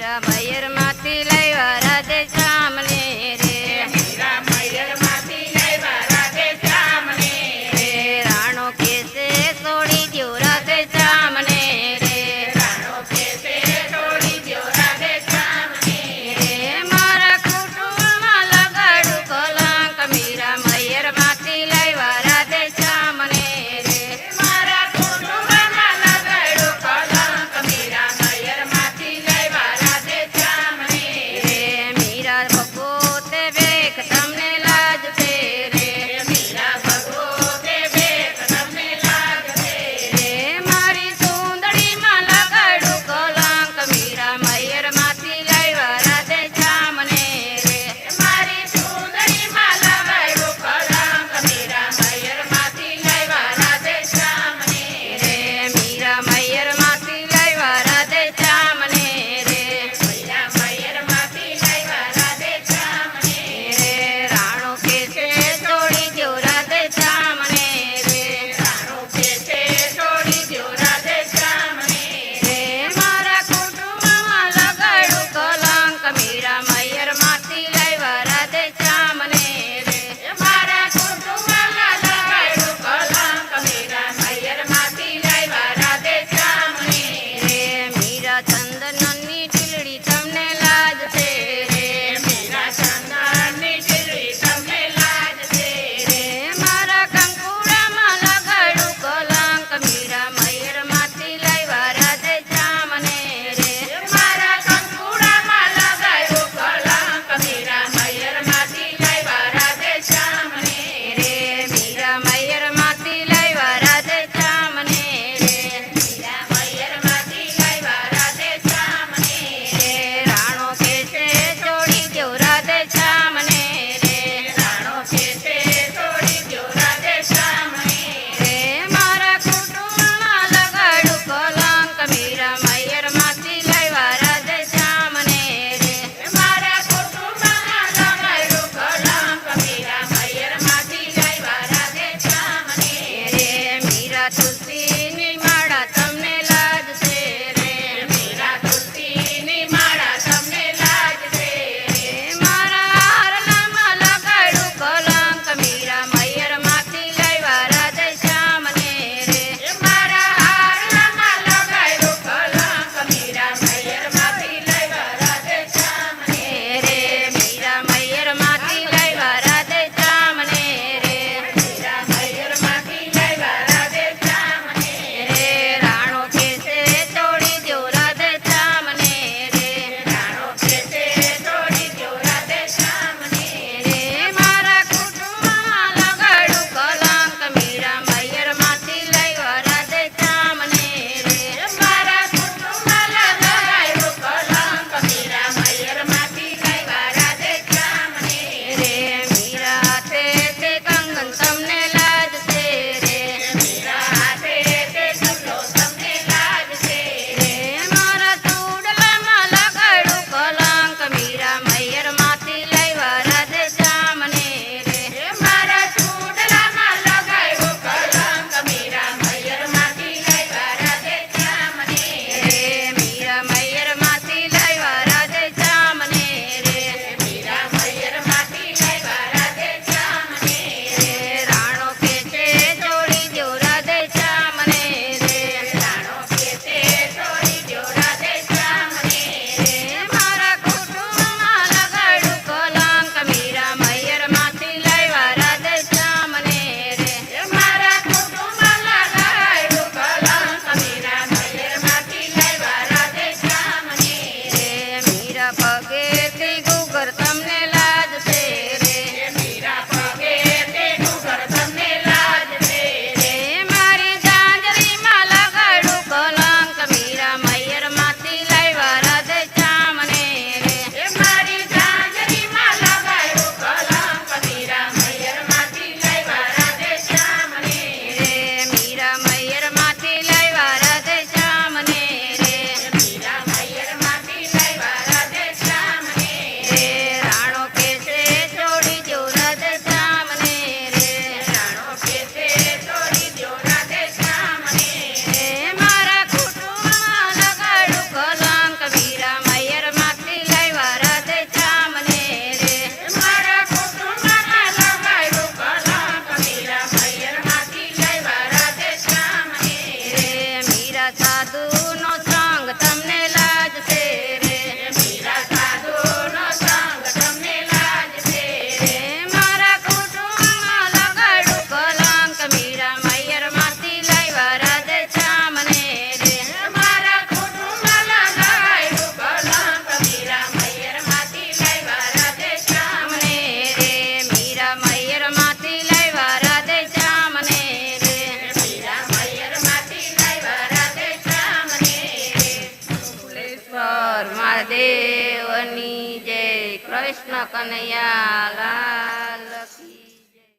મીરા મયર માંથી લાવ્યા રાધે શ્યામને રે મીરા મયર માંથી લાવ્યા રાધે શ્યામને રે રાણો કેસે છોડી દ્યો રાધે શ્યામને રે રાણો કેસે છોડી દ્યો રાધે શ્યામને રે મારા કુટુંબમાં લગાડું કલંક મીરા મયર માંથી લાવ્યા રાધે શ્યામને રે મારા કુટુંબમાં લગાડ્યો કલંક મીરા મયર માંથી લાવ્યા રાધે શ્યામને સાધુનો સંગ તમને લાજશે રે મીરા સાધુનો સંગ તમને લાજશે રે મારા કુટુંબમાં લગાડું કલંક મીરા મૈયરમાંથી લાવ્યા રાધે શ્યામને રે મારા કુટુંબમાં લગાડ્યું કલંક મીરા મૈયરમાંથી લાવ્યા રાધે શ્યામને રે મીરા મૈયરમાંથી લાવ્યા રાધે શ્યામને રે મીરા મૈયરમાંથી લાવ્યા રાધે શ્યામને ભુલેશ્વર મહાદેવની જય કૃષ્ણ કનૈયા લાલ